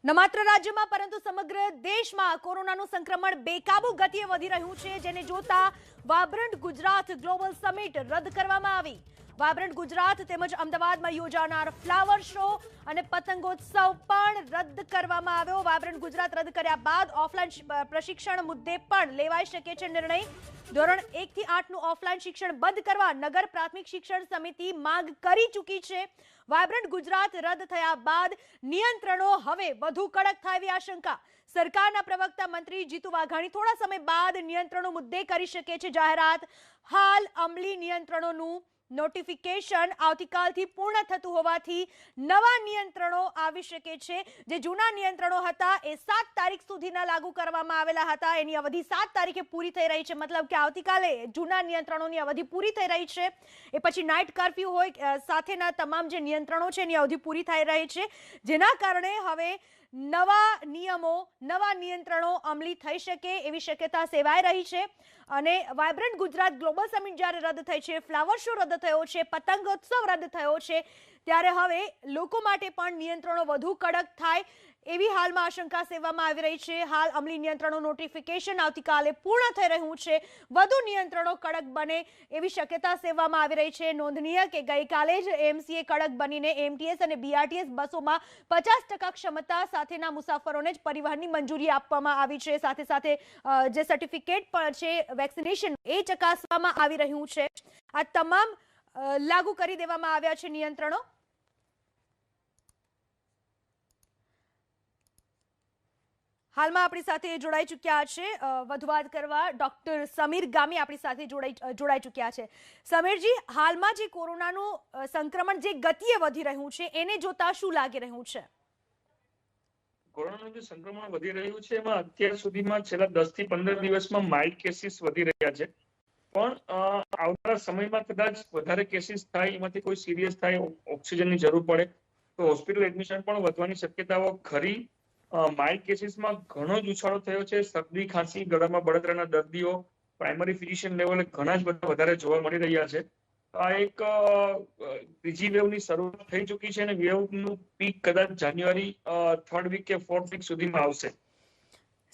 ન માત્ર રાજ્યમાં પરંતુ સમગ્ર દેશમાં કોરોનાનું સંક્રમણ બેકાબુ ગતિએ વધી રહ્યું છે, જેને જોતા વાયબ્રન્ટ ગુજરાત ગ્લોબલ સમિટ રદ કરવામાં આવી. વાયબ્રન્ટ ગુજરાત તેમજ અમદાવાદમાં યોજાનાર ફ્લાવર શો અને પતંગોત્સવ પણ રદ કરવામાં આવ્યો. વાયબ્રન્ટ ગુજરાત રદ કર્યા બાદ ઓફલાઈન પ્રશિક્ષણ મુદ્દે પણ લેવાઈ શકે છે નિર્ણય. ધોરણ 1 થી 8 નું ઓફલાઈન શિક્ષણ બંધ કરવા નગર પ્રાથમિક શિક્ષણ સમિતિ માંગ કરી ચૂકી છે. વાયબ્રન્ટ ગુજરાત રદ થયા બાદ નિયંત્રણો હવે વધુ કડક થાય એવી આશંકા. સરકારના પ્રવક્તા મંત્રી જીતુ વાઘાણી થોડા સમય બાદ નિયંત્રણો મુદ્દે કરી શકે છે જાહેરાત. હાલ અમલી નિયંત્રણોનું નોટિફિકેશન આવતીકાલથી પૂર્ણ થતું હોવાથી નવા નિયંત્રણો આવી શકે છે. જે જૂના નિયંત્રણો હતા એ 7 તારીખ સુધીના લાગુ કરવામાં આવેલા હતા, એની અવધિ 7 તારીખે પૂરી થઈ રહી છે. મતલબ કે આવતીકાલે જૂના નિયંત્રણોની અવધિ પૂરી થઈ રહી છે. એ પછી નાઇટ કર્ફ્યુ હોય સાથેના તમામ જે નિયંત્રણો છે એની અવધિ પૂરી થઈ રહી છે, જેના કારણે હવે નવા નિયમો, નવા નિયંત્રણો અમલી થઈ શકે એવી શક્યતા સેવાઈ રહી છે. અને વાયબ્રન્ટ ગુજરાત ગ્લોબલ સમિટ જ્યારે રદ થઈ છે, ફ્લાવર શો રદ થયો છે, પતંગોત્સવ રદ થયો છે, ત્યારે હવે લોકો માટે પણ નિયંત્રણો વધુ કડક થાય એવી હાલમાં આશંકા સેવવામાં આવી રહી છે. હાલ અમલી નિયંત્રણો નોટિફિકેશન આવતીકાલે પૂર્ણ થઈ રહ્યું છે. વધુ નિયંત્રણો કડક બને એવી શક્યતા સેવવામાં આવી રહી છે. નોંધનીય કે ગઈકાલે જ એમસીએ કડક બનીને એમટીએસ અને બીઆરટીએસ બસોમાં 50% ક્ષમતા સાથેના મુસાફરોને જ પરિવહનની મંજૂરી આપવામાં આવી છે. સાથે સાથે જે સર્ટિફિકેટ પણ છે વેક્સિનેશન એ ચકાસવામાં આવી રહ્યું છે. આ તમામ લાગુ કરી દેવામાં આવ્યા છે નિયંત્રણો. હાલમાં આપણી સાથે જોડાઈ ચૂક્યા છે વધુ વાત કરવા ડોક્ટર સમીર ગામી આપણી સાથે જોડાઈ ચૂક્યા છે. સમીરજી, હાલમાં જે કોરોનાનું સંક્રમણ જે ગતિએ વધી રહ્યું છે એને જોતા શું લાગી રહ્યું છે? કોરોનાનું જે સંક્રમણ વધી રહ્યું છે એમાં અત્યાર સુધીમાં છેલ્લા 10 થી 15 દિવસમાં માઇલ્ડ કેસીસ વધી રહ્યા છે, પણ આવનારા સમયમાં કદાચ વધારે કેસીસ થાય, એમાંથી કોઈ સિરિયસ થાય, ઓક્સિજનની જરૂર પડે તો હોસ્પિટલ એડમિશન પણ વધવાની શક્યતાઓ ખરી. માઇલ્ડ કેસીસમાં ઘણો જ ઉછાળો થયો છે. શરદી, ખાંસી, ગળામાં બળતરાના દર્દીઓ પ્રાઇમરી ફિઝિશિયન લેવલે ઘણા જ બધા વધારે જોવા મળી રહ્યા છે. આ એક ત્રીજી વેવની શરૂઆત થઈ ચૂકી છે અને વેવનું પીક કદાચ જાન્યુઆરી 3rd વીક કે 4th વીક સુધીમાં આવશે.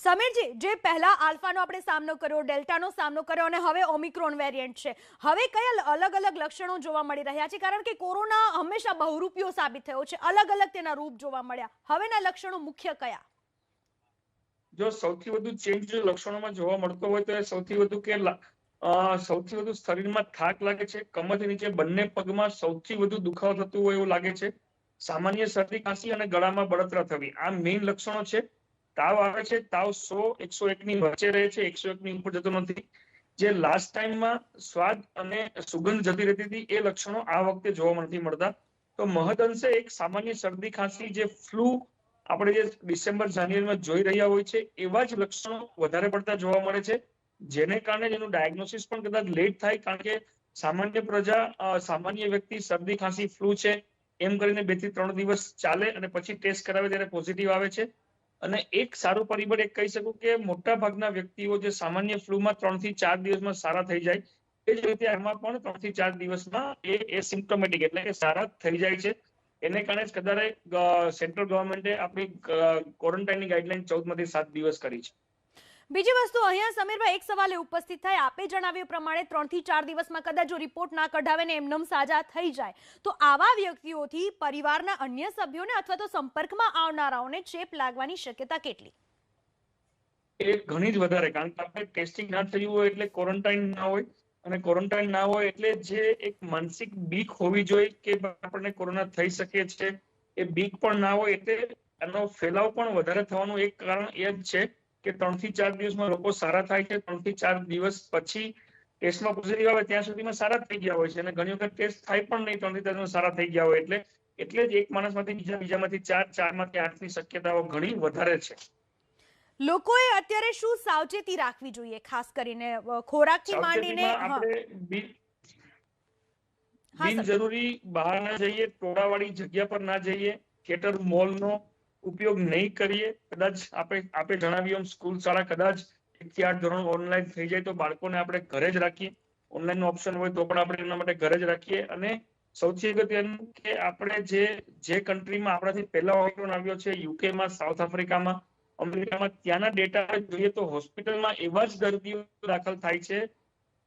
સમીરજી, જે પહેલા આલ્ફાનો આપણે સામનો કર્યો, ડેલ્ટાનો સામનો કર્યો અને હવે ઓમિક્રોન વેરિયન્ટ છે, હવે કયા અલગ અલગ લક્ષણો જોવા મળી રહ્યા છે? કારણ કે કોરોના હંમેશા બહુરૂપિયો સાબિત થયો છે, અલગ અલગ તેના રૂપ જોવા મળ્યા. હવેના લક્ષણો મુખ્ય કયા? જો સૌથી વધુ ચેન્જ લક્ષણોમાં જોવા મળતો હોય તો એ સૌથી વધુ શરીરમાં થાક લાગે છે, કમરથી નીચે બંને પગમાં સૌથી વધુ દુખાવો થતું હોય એવું લાગે છે, સામાન્ય શરદી, ખાંસી અને ગળામાં બળતરા થવી, આ મેઇન લક્ષણો છે. તાવ આવે છે, તાવ 100-101 ની વચ્ચે રહે છે, 101 ની ઉપર જતો નથી. જે લાસ્ટ ટાઈમમાં સ્વાદ અને સુગંધ જતી રહેતી હતી એ લક્ષણો આ વખતે જોવા નથી મળતા. તો મહદઅંશે એક સામાન્ય શરદી, ખાંસી, જે ફ્લૂ આપણે જે ડિસેમ્બર, જાન્યુઆરીમાં જોઈ રહ્યા હોય છે એવા જ લક્ષણો વધારે પડતા જોવા મળે છે, જેને કારણે એનું ડાયગ્નોસિસ પણ કદાચ લેટ થાય. કારણ કે સામાન્ય પ્રજા, સામાન્ય વ્યક્તિ શરદી, ખાંસી, ફ્લૂ છે એમ કરીને 2 થી 3 દિવસ ચાલે અને પછી ટેસ્ટ કરાવે ત્યારે પોઝિટિવ આવે છે. અને એક સારું પરિબળ એક કહી શકું કે મોટા ભાગના વ્યક્તિઓ જે સામાન્ય ફ્લૂમાં 3 થી 4 દિવસમાં સારા થઈ જાય, એ જ રીતે આમાં પણ 3 થી 4 દિવસમાં એ એસિમ્પ્ટોમેટિક એટલે કે સારા થઈ જાય છે. એને કારણે જ કદાચ સેન્ટ્રલ ગવર્મેન્ટે આપણી ક્વોરન્ટાઇનની ગાઈડલાઈન 14 માંથી 7 દિવસ કરી છે. બીજી વસ્તુ અહીંયા સમીરભાઈ એક સવાલ ઉપસ્થિત થાય, આપે જણાવ્યું પ્રમાણે 3 થી 4 દિવસમાં કદાચ જો રિપોર્ટ ના કઢાવે ને એમનેમ સાજા થઈ જાય તો આવા વ્યક્તિઓથી પરિવારના અન્ય સભ્યોને અથવા તો સંપર્કમાં આવનારાઓને ચેપ લાગવાની શક્યતા કેટલી? એ ઘણી જ વધારે, કારણ કે આપણે ટેસ્ટિંગ ના થયું હોય એટલે ક્વોરન્ટાઇન ના હોય, અને ક્વોરન્ટાઇન ના હોય એટલે જે એક માનસિક બીક હોવી જોઈએ કે આપણને કોરોના થઈ શકે છે એ બીક પણ ના હોય, એટલે એનો ફેલાવ પણ વધારે થવાનું એક કારણ એ જ છે કે 3 થી 4 દિવસમાં લોકો સારા થાય છે. 3 થી 4 દિવસ પછી ટેસ્ટમાં પોઝિટિવ આવે ત્યાં સુધીમાં સારા થઈ ગયા હોય છે, અને ઘણી વખત ટેસ્ટ થાય પણ નહીં 3 થી 4 દિવસમાં સારા થઈ ગયા હોય, એટલે જ એક માણસમાંથી બીજામાંથી 4 માંથી 8 ની શક્યતાઓ ઘણી વધારે છે. લોકોએ અત્યારે શું સાવચેતી રાખવી જોઈએ, ખાસ કરીને ખોરાકથી માંડીને? આપણે બિનજરૂરી બહાર ના જઈએ, ટોળાવાળી જગ્યા પર ના જઈએ, થિયેટર, મોલનો ઉપયોગ નહીં કરીએ. કદાચ આપણે જણાવ્યું એમ સ્કૂલ, શાળા કદાચ 1 થી 8 ધોરણ ઓનલાઈન થઈ જાય તો બાળકોને આપણે ઘરે જ રાખીએ. ઓનલાઈન ઓપ્શન હોય તો પણ આપણે એના માટે ઘરે જ રાખીએ. અને સૌથી અગત્યનું કે આપણે જે કન્ટ્રીમાં આપણાથી પહેલા ઓમિક્રોન આવ્યો છે, યુકેમાં, સાઉથ આફ્રિકામાં, અમેરિકામાં, ત્યાંના ડેટા જોઈએ તો હોસ્પિટલમાં એવા જ દર્દીઓ દાખલ થાય છે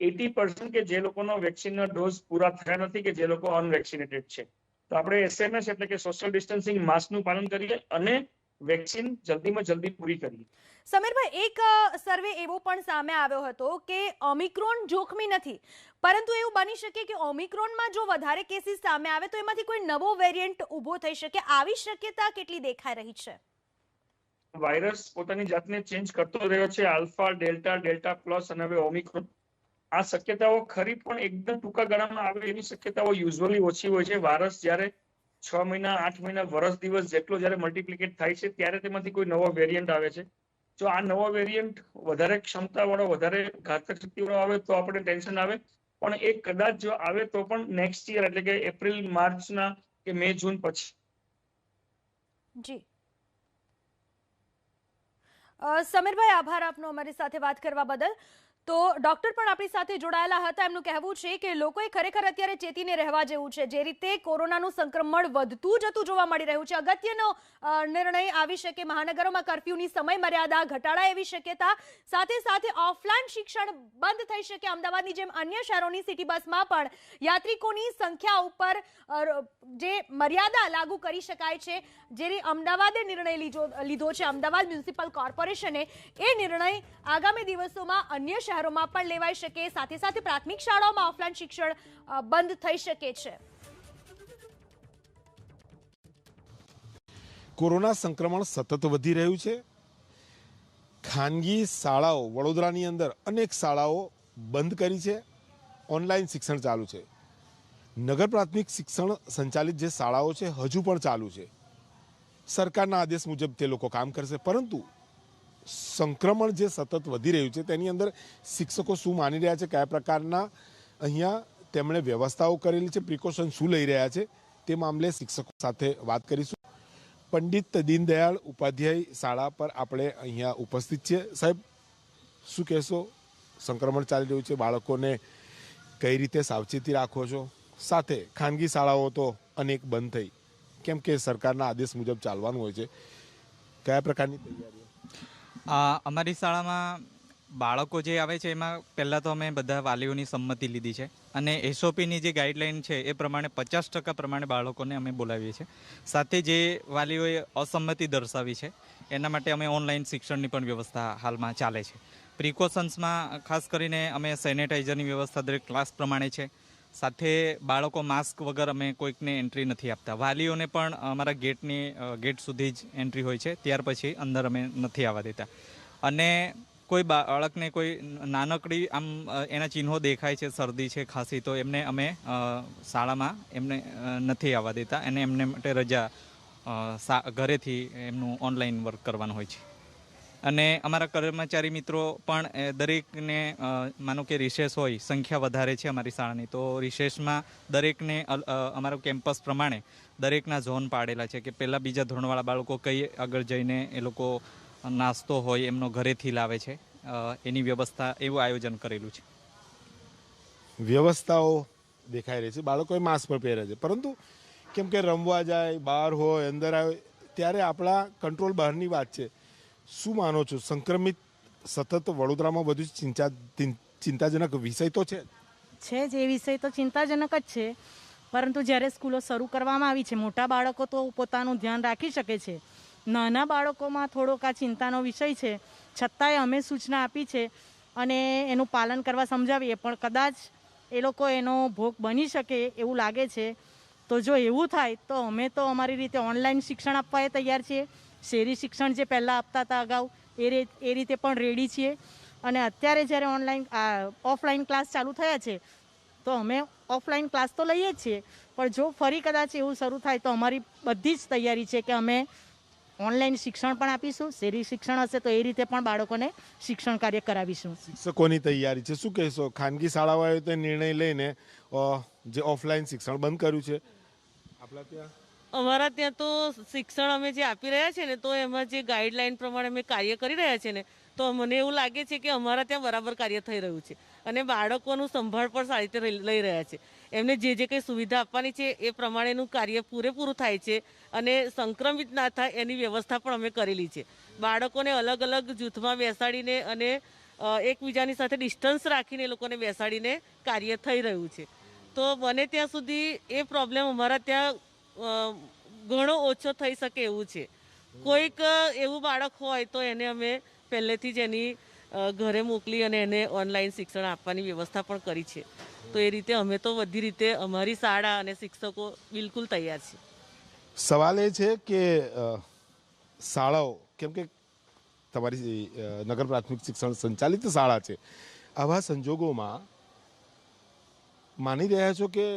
80% કે જે લોકોનો વેક્સિનના ડોઝ પૂરા થયા નથી, કે જે લોકો અનવેક્સિનેટેડ છે. તો આપણે SMS એટલે કે સોશિયલ ડિસ્ટન્સિંગ માસ્કનું પાલન કરીએ અને વેક્સિન જલ્દીમાં જલ્દી પૂરી કરીએ. સમીરભાઈ, એક સર્વે એવો પણ સામે આવ્યો હતો કે ઓમિક્રોન જોખમી નથી, પરંતુ એવું બની શકે કે ઓમિક્રોનમાં જો વધારે કેસીસ સામે આવે તો એમાંથી કોઈ નવો વેરિયન્ટ ઊભો થઈ શકે. આવી શક્યતા કેટલી દેખાઈ રહી છે? વાયરસ પોતાની જાતને ચેન્જ કરતો રહ્યો છે, આલ્ફા, ડેલ્ટા, ડેલ્ટા પ્લસ અને હવે ઓમિક્રોન. આ શક્યતાઓ ખરી, પણ એકદમ ટૂંકા ગાળામાં આવે એવી શક્યતાઓ યુઝ્યુઅલી ઓછી હોય છે. વાયરસ જ્યારે 6 મહિના, 8 મહિના, વર્ષ દિવસ જેટલો જ્યારે મલ્ટિપ્લિકેટ થાય છે ત્યારે તેમાંથી કોઈ નવો વેરિયન્ટ આવે છે. જો આ નવો વેરિયન્ટ વધારે ક્ષમતાવાળો, વધારે ઘાતક શક્તિવાળો આવે તો આપણે ટેન્શન આવે, પણ એ કદાચ જો આવે તો પણ નેક્સ્ટ યર એટલે કે એપ્રિલ માર્ચના કે મે જૂન પછી. જી સમીરભાઈ, આભાર આપનો અમારી સાથે વાત કરવા બદલ. તો ડોક્ટર પણ આપણી સાથે જોડાયેલા હતા. એમનું કહેવું છે કે લોકોએ ખરેખર અત્યારે ચેતીને રહેવા જેવું છે. જે રીતે કોરોનાનું સંક્રમણ વધતું જતું જોવા મળી રહ્યું છે, અગત્યનો નિર્ણય આવી શકે. મહાનગરોમાં કર્ફ્યુની સમય મર્યાદા ઘટાડાય એવી શક્યતા, સાથે સાથે ઓફલાઈન શિક્ષણ બંધ થઈ શકે. અમદાવાદની જેમ અન્ય શહેરોની સિટી બસમાં પણ યાત્રિકોની સંખ્યા ઉપર જે મર્યાદા લાગુ કરી શકાય છે, જે અમદાવાદે નિર્ણય લીધો છે, અમદાવાદ મ્યુનિસિપલ કોર્પોરેશને, એ નિર્ણય આગામી દિવસોમાં અન્ય શહેરોમાં પણ લેવાઈ શકે. સાથે સાથે પ્રાથમિક શાળાઓમાં ઓફલાઈન શિક્ષણ બંધ થઈ શકે છે. કોરોના સંક્રમણ સતત વધી રહ્યું છે. ખાનગી શાળાઓ વડોદરાની અંદર અનેક શાળાઓ બંધ કરી છે. ઓનલાઈન શિક્ષણ ચાલુ છે. નગર પ્રાથમિક શિક્ષણ સંચાલિત જે શાળાઓ છે હજુ પણ ચાલુ છે. સરકારના આદેશ મુજબ તે લોકો કામ કરશે, પરંતુ સંક્રમણ જે સતત વધી રહ્યું છે તેની અંદર શિક્ષકો શું માની રહ્યા છે, કયા પ્રકારના અહીંયા તેમણે વ્યવસ્થાઓ કરેલી છે, પ્રિકોશન શું લઈ રહ્યા છે, તે મામલે શિક્ષકો સાથે વાત કરીશું. પંડિત દીનદયાળ ઉપાધ્યાય શાળા પર આપણે અહીંયા ઉપસ્થિત છીએ. સાહેબ, શું કહેશો? સંક્રમણ ચાલી રહ્યું છે, બાળકોને કઈ રીતે સાવચેતી રાખો છો? સાથે ખાનગી શાળાઓ તો અનેક બંધ થઈ, કેમ કે સરકારના આદેશ મુજબ ચાલવાનું હોય છે. કયા પ્રકારની તૈયારીઓ? અમારી શાળામાં બાળકો જે આવે છે એમાં પહેલાં તો અમે બધા વાલીઓની સંમતિ લીધી છે અને એસઓપીની જે ગાઈડલાઈન છે એ પ્રમાણે 50% પ્રમાણે બાળકોને અમે બોલાવીએ છીએ. સાથે જે વાલીઓએ અસંમતિ દર્શાવી છે એના માટે અમે ઓનલાઈન શિક્ષણની પણ વ્યવસ્થા હાલમાં ચાલે છે. પ્રિકોશન્સમાં ખાસ કરીને અમે સેનેટાઈઝરની વ્યવસ્થા દરેક ક્લાસ પ્રમાણે છે. સાથે બાળકો માસ્ક વગર અમે કોઈકને એન્ટ્રી નથી આપતા. વાલીઓને પણ અમારા ગેટ સુધી જ એન્ટ્રી હોય છે, ત્યાર પછી અંદર અમે નથી આવવા દેતા. અને કોઈ બાળકને કોઈ નાનકડી આમ એના ચિહ્નો દેખાય છે, શરદી છે, ખાંસી, તો એમને અમે શાળામાં એમને નથી આવવા દેતા અને એમને માટે રજા ઘરેથી એમનું ઓનલાઈન વર્ક કરવાનું હોય છે. અને અમારા કર્મચારી મિત્રો પણ દરેકને, માનો કે રિસેસ હોય, સંખ્યા વધારે છે અમારી શાળાની, તો રિસેસમાં દરેકને અમારું કેમ્પસ પ્રમાણે દરેકના ઝોન પાડેલા છે કે પહેલાં બીજા ધોરણવાળા બાળકો કઈ આગળ જઈને એ લોકો નાસ્તો હોય એમનો ઘરેથી લાવે છે, એની વ્યવસ્થા, એવું આયોજન કરેલું છે. વ્યવસ્થાઓ દેખાઈ રહી છે. બાળકોએ માસ્ક પણ પહેરે છે, પરંતુ કેમ કે રમવા જાય, બહાર હોય, અંદર આવે ત્યારે આપણા કંટ્રોલ બહારની વાત છે. શું માનો છો? સંક્રમિત સતત વડોદરામાં બધું ચિંતાજનક વિષય તો છે જ. એ વિષય તો ચિંતાજનક જ છે, પરંતુ જ્યારે સ્કૂલો શરૂ કરવામાં આવી છે, મોટા બાળકો તો પોતાનું ધ્યાન રાખી શકે છે. નાના બાળકોમાં થોડોક આ ચિંતાનો વિષય છે. છતાંય અમે સૂચના આપી છે અને એનું પાલન કરવા સમજાવીએ, પણ કદાચ એ લોકો એનો ભોગ બની શકે એવું લાગે છે. તો જો એવું થાય તો અમે તો અમારી રીતે ઓનલાઈન શિક્ષણ આપવા તૈયાર છીએ. શહેરી શિક્ષણ જે પહેલાં આપતા હતા અગાઉ એ રીતે પણ રેડી છીએ. અને અત્યારે જ્યારે ઓફલાઈન ક્લાસ ચાલુ થયા છે તો અમે ઓફલાઈન ક્લાસ તો લઈએ જ છીએ, પણ જો ફરી કદાચ એવું શરૂ થાય તો અમારી બધી જ તૈયારી છે કે અમે ઓનલાઈન શિક્ષણ પણ આપીશું. શહેરી શિક્ષણ હશે તો એ રીતે પણ બાળકોને શિક્ષણ કાર્ય કરાવીશું. શિક્ષકોની તૈયારી છે, શું કહેશો? ખાનગી શાળાઓએ તો નિર્ણય લઈને જે ઓફલાઈન શિક્ષણ બંધ કર્યું છે, આપણા ત્યાં અમારા ત્યાં તો શિક્ષણ અમે જે આપી રહ્યા છે ને, તો એમાં જે ગાઈડલાઈન પ્રમાણે અમે કાર્ય કરી રહ્યા છે ને, તો મને એવું લાગે છે કે અમારા ત્યાં બરાબર કાર્ય થઈ રહ્યું છે અને બાળકોનું સંભાળ પણ સારી રીતે લઈ રહ્યા છે. એમને જે જે કંઈ સુવિધા આપવાની છે એ પ્રમાણેનું કાર્ય પૂરેપૂરું થાય છે અને સંક્રમિત ના થાય એની વ્યવસ્થા પણ અમે કરેલી છે. બાળકોને અલગ અલગ જૂથમાં બેસાડીને અને એકબીજાની સાથે ડિસ્ટન્સ રાખીને એ લોકોને બેસાડીને કાર્ય થઈ રહ્યું છે. તો બને ત્યાં સુધી એ પ્રોબ્લેમ અમારા ત્યાં ઘણો ઓછો થઈ શકે એવું છે. કોઈક એવું બાળક હોય તો એને અમે પહેલેથી જ એની ઘરે મોકલી અને એને ઓનલાઈન શિક્ષણ આપવાની વ્યવસ્થા પણ કરી છે. તો એ રીતે અમે તો બધી રીતે અમારી શાળા અને શિક્ષકો બિલકુલ તૈયાર છે. સવાલ એ છે કે શાળાઓ, કેમ કે તમારી નગર પ્રાથમિક શિક્ષણ સંચાલિત શાળા છે, આવા સંજોગોમાં માની રહ્યા છો કે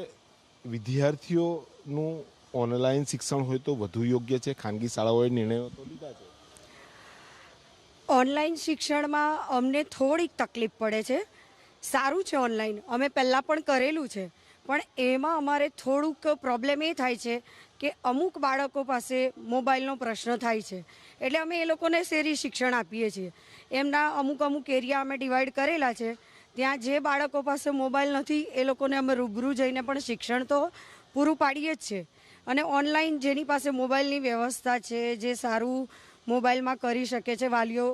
વિદ્યાર્થીઓનું ઓનલાઈન શિક્ષણ હોય તો વધુ યોગ્ય છે? ખાનગી શાળાઓએ નિર્ણયો તો લીધા છે. ઓનલાઈન શિક્ષણમાં અમને થોડીક તકલીફ પડે છે. સારું છે ઓનલાઈન, અમે પહેલાં પણ કરેલું છે, પણ એમાં અમારે થોડુંક પ્રોબ્લેમ એ થાય છે કે અમુક બાળકો પાસે મોબાઈલનો પ્રશ્ન થાય છે. એટલે અમે એ લોકોને શેરી શિક્ષણ આપીએ છીએ. એમના અમુક એરિયા અમે ડિવાઈડ કરેલા છે. ત્યાં જે બાળકો પાસે મોબાઈલ નથી એ લોકોને અમે રૂબરૂ જઈને પણ શિક્ષણ તો પૂરું પાડીએ જ છે. અને ઓનલાઈન જેની પાસે મોબાઈલની વ્યવસ્થા છે, જે સારું મોબાઈલમાં કરી શકે છે વાલીઓ,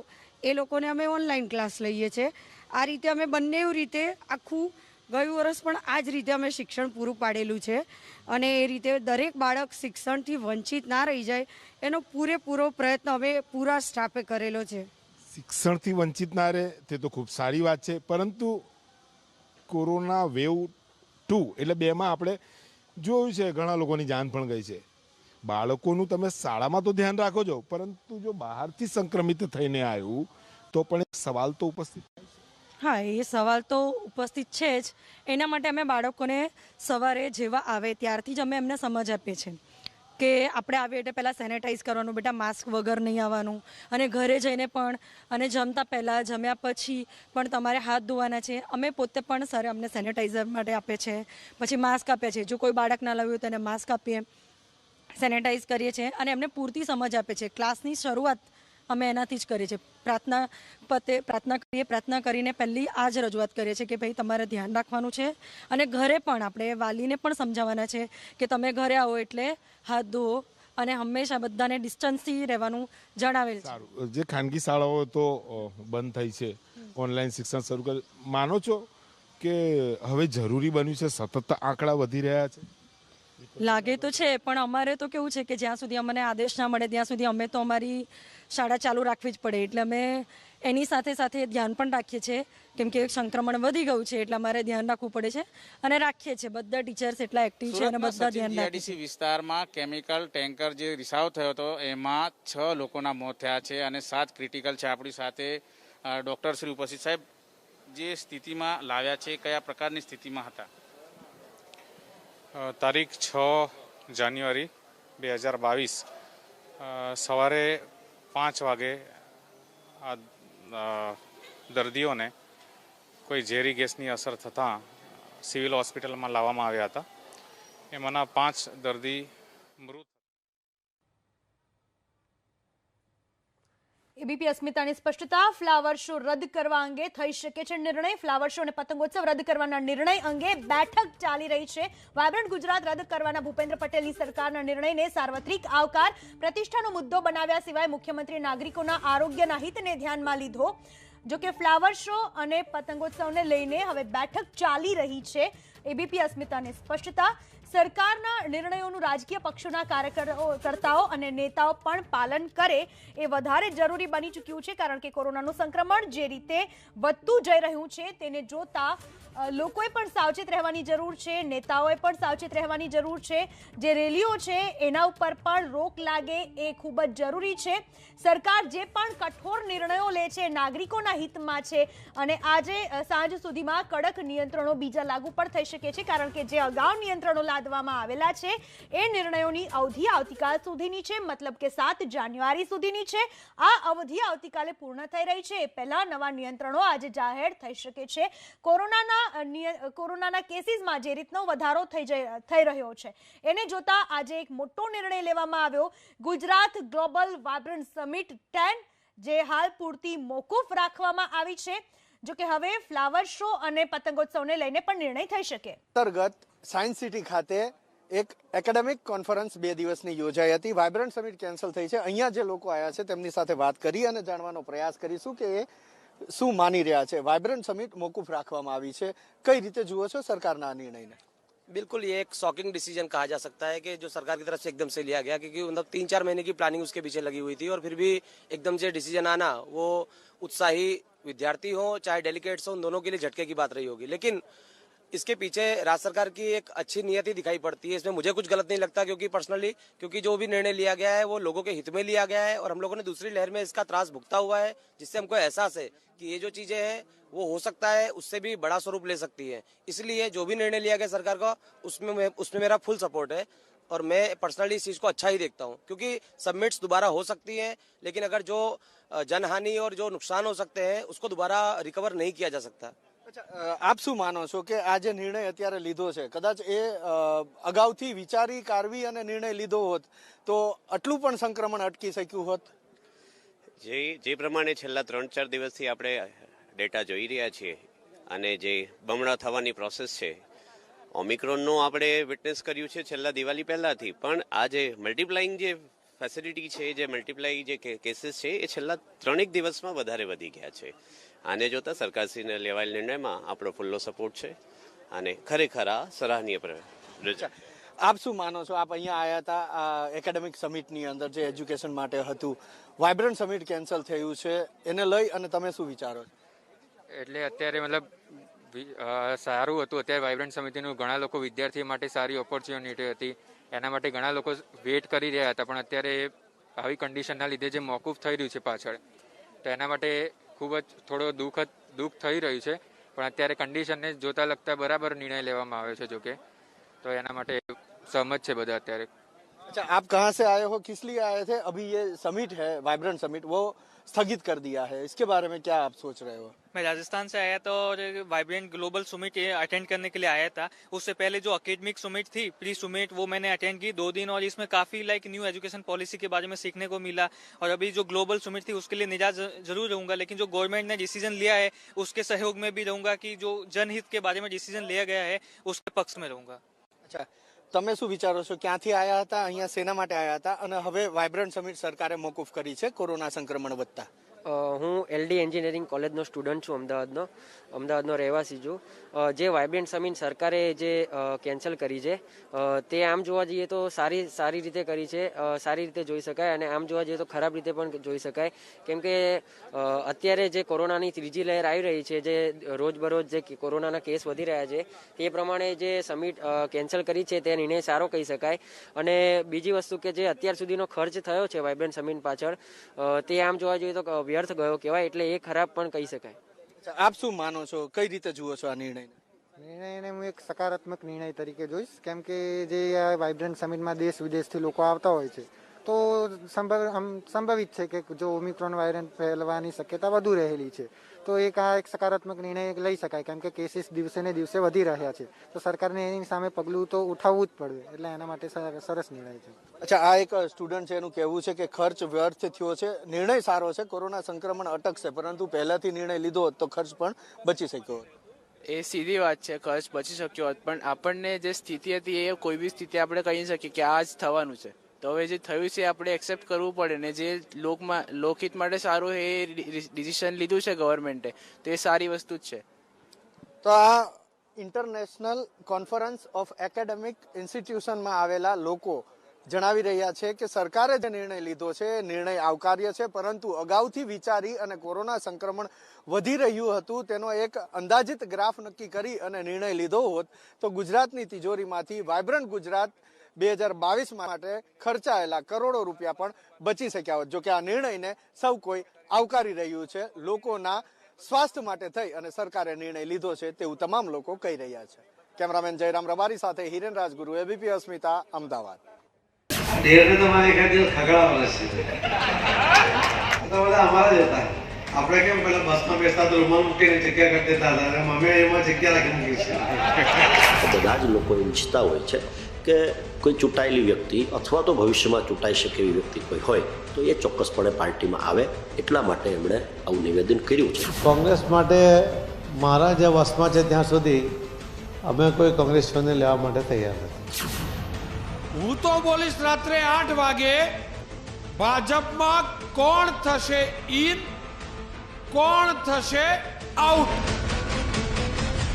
એ લોકોને અમે ઓનલાઈન ક્લાસ લઈએ છીએ. આ રીતે અમે બંને રીતે આખું ગયું વર્ષ પણ આ જ રીતે અમે શિક્ષણ પૂરું પાડેલું છે. અને એ રીતે દરેક બાળક શિક્ષણથી વંચિત ના રહી જાય એનો પૂરેપૂરો પ્રયત્ન અમે પૂરા સ્ટાફે કરેલો છે. શિક્ષણથી વંચિત ના રહે તે તો ખૂબ સારી વાત છે, પરંતુ કોરોના વેવ 2 એટલે 2માં આપણે જોયું છે ઘણા લોકોની જાન પણ ગઈ છે. બાળકોનું તમે શાળામાં તો ધ્યાન રાખો છો, પરંતુ જો બહારથી સંક્રમિત થઈને આવ્યું તો પણ એક સવાલ તો ઉપસ્થિત થાય છે. હા, એ સવાલ તો ઉપસ્થિત છે જ. એના માટે અમે બાળકોને સવારે જેવા આવે ત્યારથી જ અમે એમને સમજ આપીએ છીએ કે આપણે આવીએ એટલે પહેલાં સેનેટાઈઝ કરવાનું, બેટા માસ્ક વગર નહીં આવવાનું, અને ઘરે જઈને પણ અને જમતા પહેલાં, જમ્યા પછી પણ તમારે હાથ ધોવાના છે. અમે પોતે પણ સર અમને સેનેટાઈઝર માટે આપે છે, પછી માસ્ક આપીએ છીએ. જો કોઈ બાળક ના લાવ્યું તો એને માસ્ક આપીએ, સેનેટાઈઝ કરીએ છીએ અને એમને પૂરતી સમજ આપે છે. ક્લાસની શરૂઆત અમે એનાથી જ કરીએ છીએ. પ્રાર્થના કરીને પહેલી આ જ રજૂઆત કરીએ છીએ કે ભાઈ તમારે ધ્યાન રાખવાનું છે. અને ઘરે પણ આપણે વાલીને પણ સમજાવવાના છે કે તમે ઘરે આવો એટલે હાથ ધોવો અને હંમેશા બધાને ડિસ્ટન્સથી રહેવાનું જણાવેલ છે. સારું, જે ખાનગી શાળાઓ તો બંધ થઈ છે, ઓનલાઈન શિક્ષણ શરૂ કર્યું, માનો છો કે હવે જરૂરી બન્યું છે? સતત આંકડા વધી રહ્યા છે. લાગે તો છે, પણ અમારે તો કેવું છે કે જ્યાં સુધી અમને આદેશ ના મળે ત્યાં સુધી અમે તો અમારી શાળા ચાલુ રાખવી જ પડે. એટલે અમે એની સાથે સાથે ધ્યાન પણ રાખીએ છીએ, કેમ કે સંક્રમણ વધી ગયું છે એટલે અમારે ધ્યાન રાખવું પડે છે અને રાખીએ છીએ. બધા ટીચર્સ એટલા એક્ટિવ છે અને બધા ધ્યાન રાખે છે. વિસ્તારમાં કેમિકલ ટેન્કર જે રિસાવ થયો હતો એમાં 6 લોકોના મોત થયા છે અને 7 ક્રિટિકલ છે. આપણી સાથે ડોક્ટર શ્રી ઉપસ્થિત. સાહેબ, જે સ્થિતિમાં લાવ્યા છે કયા પ્રકારની સ્થિતિમાં હતા? તારીખ 6 જાન્યુઆરી 2022 સવારે 5 વાગે આ દર્દીઓને કોઈ ઝેરી ગેસની અસર થતાં સિવિલ હોસ્પિટલમાં લાવવામાં આવ્યા હતા. એમાંના 5 દર્દી મૃત. એબીપી અસ્મિતાની સ્પષ્ટતા. ફ્લાવર શો રદ કરવા અંગે થઈ શકે છે નિર્ણય. ફ્લાવર શો અને પતંગોત્સવ રદ કરવાના નિર્ણય અંગે બેઠક ચાલી રહી છે. વાયબ્રન્ટ ગુજરાત રદ કરવાના ભૂપેન્દ્ર પટેલની સરકારના નિર્ણયને સાર્વત્રિક આવકાર. પ્રતિષ્ઠાનો મુદ્દો બનાવ્યા સિવાય મુખ્યમંત્રી નાગરિકોના આરોગ્યના હિતને ધ્યાનમાં લીધો. જોકે ફ્લાવર શો અને પતંગોત્સવને લઈને હવે બેઠક ચાલી રહી છે. એબીપી અસ્મિતાની સ્પષ્ટતા. સરકારના નિર્ણયોનું રાજકીય પક્ષોના કાર્યકર્તાઓ અને નેતાઓ પણ પાલન કરે એ વધારે જરૂરી બની ચૂક્યું છે, કારણ કે કોરોનાનું સંક્રમણ જે રીતે વધતું જઈ રહ્યું છે તેને જોતા લોકોએ પણ સાવચેત રહેવાની જરૂર છે, નેતાઓએ પણ સાવચેત રહેવાની જરૂર છે. જે રેલીઓ છે એના ઉપર પણ રોક લાગે એ ખૂબ જ જરૂરી છે. સરકાર જે પણ કઠોર નિર્ણયો લે છે નાગરિકોના હિતમાં છે અને આજે સાંજ સુધીમાં કડક નિયંત્રણો બીજા લાગુ પણ થઈ શકે છે, કારણ કે જે અગાઉ નિયંત્રણો લાદવામાં આવેલા છે એ નિર્ણયોની અવધિ આવતીકાલ સુધીની છે, મતલબ કે 7 જાન્યુઆરી સુધીની છે. આ અવધિ આવતીકાલે પૂર્ણ થઈ રહી છે. પહેલા નવા નિયંત્રણો આજે જાહેર થઈ શકે છે. કોરોનાના કેસીસમાં જે રીતનો વધારો થઈ રહ્યો છે એને જોતા આજે એક મોટો નિર્ણય લેવામાં આવ્યો. ગુજરાત ગ્લોબલ વાયબ્રન્ટ સમિટ 10 જે હાલ પૂરતી મોકૂફ રાખવામાં આવી છે. જો કે હવે ફ્લાવર શો અને પતંગોત્સવને લઈને પણ નિર્ણય થઈ શકે. અંતર્ગત સાયન્સ સિટી ખાતે એક એકેડેમિક કોન્ફરન્સ 2 દિવસની યોજાઈ હતી. વાઇબ્રન્ટ સમિટ કેન્સલ થઈ છે. અહીંયા જે લોકો આવ્યા છે તેમની સાથે વાત કરી અને જાણવાનો પ્રયાસ કરીશું કે એ શું માની રહ્યા છે. વાઇબ્રન્ટ સમિટ મોકૂફ રાખવામાં આવી છે. કઈ રીતે જુઓ છો સરકારના આ નિર્ણયને? बिल्कुल ये एक शॉकिंग डिसीजन कहा जा सकता है कि जो सरकार की तरफ से एकदम से लिया गया, क्योंकि मतलब 3-4 महीने की प्लानिंग उसके पीछे लगी हुई थी और फिर भी एकदम से डिसीजन आना, वो उत्साही विद्यार्थी हो चाहे डेलीगेट्स हो, उन दोनों के लिए झटके की बात रही होगी. लेकिन इसके पीछे राज्य सरकार की एक अच्छी नियति दिखाई पड़ती है. इसमें मुझे कुछ गलत नहीं लगता, क्योंकि पर्सनली जो भी निर्णय लिया गया है वो लोगों के हित में लिया गया है और हम लोगों ने दूसरी लहर में इसका त्रास भुगता हुआ है, जिससे हमको एहसास है कि ये जो चीजें हैं वो हो सकता है उससे भी बड़ा स्वरूप ले सकती है. इसलिए जो भी निर्णय लिया गया सरकार का उसमें मेरा फुल सपोर्ट है और मैं पर्सनली इस चीज को अच्छा ही देखता हूँ, क्योंकि सबमिट्स दोबारा हो सकती हैं, लेकिन अगर जो जनहानि और जो नुकसान हो सकते हैं उसको दोबारा रिकवर नहीं किया जा सकता. આપ શું માનો છો કે આ જે નિર્ણય અત્યારે લીધો છે, કદાચ એ અગાઉથી વિચારી કારવી અને નિર્ણય લીધો હોત તો આટલું પણ સંક્રમણ અટકી શક્યું હોત? જે પ્રમાણે છેલ્લા 3-4 દિવસથી આપણે ડેટા જોઈ રહ્યા છીએ અને જે બમણા થવાની પ્રોસેસ છે, ઓમિક્રોનનો આપણે વિટનેસ કર્યું છે છેલ્લા દિવાળી પહેલાથી, પણ આ જે મલ્ટીપ્લાઇંગ જે ફેસિલિટી છે, જે મલ્ટીપ્લાય જે કેસીસ છે, એ છેલ્લા 3 દિવસમાં વધારે વધી ગયા છે. આને જોતા સરકારશ્રીને લેવાયેલ નિર્ણયમાં આપણો ફુલ્લો સપોર્ટ છે અને ખરેખર આ સરાહનીય પ્રયાસ. આપ શું માનો છો? આપ અહીંયા આવ્યા હતા એકેડેમિક સમિટની અંદર જે એજ્યુકેશન માટે હતું, વાઇબ્રન્ટ સમિટ કેન્સલ થયું છે, એને લઈ અને તમે શું વિચારો છો? એટલે અત્યારે મતલબ સારું હતું. અત્યારે વાઇબ્રન્ટ સમિતિનું ઘણા લોકો વિદ્યાર્થીઓ માટે સારી ઓપોર્ચ્યુનિટી હતી, એના માટે ઘણા લોકો વેઇટ કરી રહ્યા હતા, પણ અત્યારે આવી કન્ડિશનના લીધે જે મોકૂફ થઈ રહ્યું છે પાછળ, તો એના માટે ખૂબ જ થોડો દુઃખ થઈ રહ્યું છે. પણ અત્યારે કન્ડિશનને જોતા લગતા બરાબર નિર્ણય લેવામાં આવ્યો છે. જોકે તો એના માટે સહમત છે બધા અત્યારે. अच्छा, आप कहाँ से आए हो, किस लिए आए थे? अभी ये समिट है, वाइब्रेंट समिट, वो स्थगित कर दिया है, इसके बारे में क्या आप सोच रहे हो? मैं राजस्थान से आया था और वाइब्रेंट ग्लोबल समिट अटेंड करने के लिए आया था. उससे पहले जो एकेडमिक समिट थी, प्री समिट, वो मैंने अटेंड की 2 दिन और इसमें काफ़ी न्यू एजुकेशन पॉलिसी के बारे में सीखने को मिला. और अभी जो ग्लोबल समिट थी उसके लिए निजात जरूर रहूंगा, लेकिन जो गवर्नमेंट ने डिसीजन लिया है उसके सहयोग में भी रहूंगा कि जो जनहित के बारे में डिसीजन लिया गया है उसके पक्ष में रहूंगा. अच्छा, તમે શું વિચારો છો? ક્યાંથી આવ્યા હતા, અહીંયા શેના માટે આવ્યા હતા અને હવે વાઇબ્રન્ટ સમિટ સરકારે મોકૂફ કરી છે કોરોના સંક્રમણ વધતા? હું એલડી એન્જિનિયરિંગ કોલેજનો સ્ટુડન્ટ છું, અમદાવાદનો રહેવાસી છું. જે વાઇબ્રન્ટ સમિટ સરકારે જે કેન્સલ કરી છે તે આમ જોવા જઈએ તો સારી રીતે કરી છે, સારી રીતે જોઈ શકાય, અને આમ જોવા જઈએ તો ખરાબ રીતે પણ જોઈ શકાય. કેમ કે અત્યારે જે કોરોનાની ત્રીજી લહેર આવી રહી છે, જે રોજબરોજ જે કોરોનાના કેસ વધી રહ્યા છે, તે પ્રમાણે જે સમિટ કેન્સલ કરી છે તે નિર્ણય સારો કહી શકાય. અને બીજી વસ્તુ કે જે અત્યાર સુધીનો ખર્ચ થયો છે વાઇબ્રન્ટ સમિટ પાછળ, તે આમ જોવા જઈએ તો વ્યર્થ ગયો કહેવાય, એટલે એ ખરાબ પણ કહી શકાય. આપ શું માનો છો? કઈ રીતે જુઓ છો આ નિર્ણયને? નિર્ણયને હું એક સકારાત્મક નિર્ણય તરીકે જોઈશ, કેમ કે જે આ વાઇબ્રન્ટ સમિટમાં દેશ વિદેશથી લોકો આવતા હોય છે, તો સંભવિત છે કે જો ઓમિક્રોન વાયરસ ફેલવાની શક્યતા વધુ રહેલી છે, તો એક સકારાત્મક નિર્ણય લઈ શકાય, કેમ કે કેસીસ દિવસે ને દિવસે વધી રહ્યા છે, તો સરકારને એની સામે પગલું તો ઉઠાવવું જ પડે, એટલે એના માટે સરસ નિર્ણય છે. અચ્છા, આ એક સ્ટુડન્ટ છે, એનું કહેવું છે કે ખર્ચ વ્યર્થ થયો છે. નિર્ણય સારો છે, કોરોના સંક્રમણ અટકશે, પરંતુ પહેલાથી નિર્ણય લીધો હોત તો ખર્ચ પણ બચી શક્યો હોત. એ સીધી વાત છે, ખર્ચ બચી શક્યો હોત, પણ આપણને જે સ્થિતિ હતી એ કોઈ બી સ્થિતિ આપણે કહી શકીએ કે આ જ થવાનું છે. તો હવે જે થયું છે આપણે એક્સેપ્ટ કરવું પડે, ને જે લોકહિત માટે સારું એ ડિસિઝન લીધું છે ગવર્મેન્ટે, તો એ સારી વસ્તુ જ છે. તો આ ઇન્ટરનેશનલ કોન્ફરન્સ ઓફ એકેડેમિક ઇન્સ્ટિટ્યુશનમાં આવેલા લોકો જણાવી રહ્યા છે કે સરકારે જે નિર્ણય લીધો છે એ નિર્ણય આવકાર્ય છે, પરંતુ અગાઉથી વિચારી અને કોરોના સંક્રમણ વધી રહ્યું હતું તેનો એક અંદાજિત ગ્રાફ નક્કી કરી અને નિર્ણય લીધો હોત તો ગુજરાતની તિજોરીમાંથી વાઇબ્રન્ટ ગુજરાત 2022 માટે ખર્ચાયેલા કરોડો રૂપિયા પણ બચી શક્યા હોત. જો કે આ નિર્ણયને સૌ કોઈ આવકારી રહ્યું છે. લોકોના સ્વાસ્થ્ય માટે થઈ અને સરકારે નિર્ણય લીધો છે તેવું તમામ લોકો કહી રહ્યા છે. કેમેરામેન જયરામ રબારી સાથે હિરેન રાજગુરુ, એબીપી અસ્મિતા, અમદાવાદ. આપણે કેમ પેલા બસમાં બેસતા તો રૂમાલ મૂકીને જગ્યા કરી દેતા હતા, અને મમ્મી એમાં જગ્યા રાખી મૂકી છે. બધા જ લોકો ઈચ્છતા હોય છે કે કોઈ ચૂંટાયેલી વ્યક્તિ અથવા તો ભવિષ્યમાં ચૂંટાઈ શકે એવી વ્યક્તિ કોઈ હોય તો એ ચોક્કસપણે પાર્ટીમાં આવે, એટલા માટે એમણે આવું નિવેદન કર્યું છે. કોંગ્રેસ માટે મારા જે વસમાં છે ત્યાં સુધી અમે કોઈ કોંગ્રેસીઓને લેવા માટે તૈયાર નથી. હું તો બોલીશ રાત્રે 8 વાગે ભાજપમાં કોણ થશે ઇન, કોણ થશે આઉટ.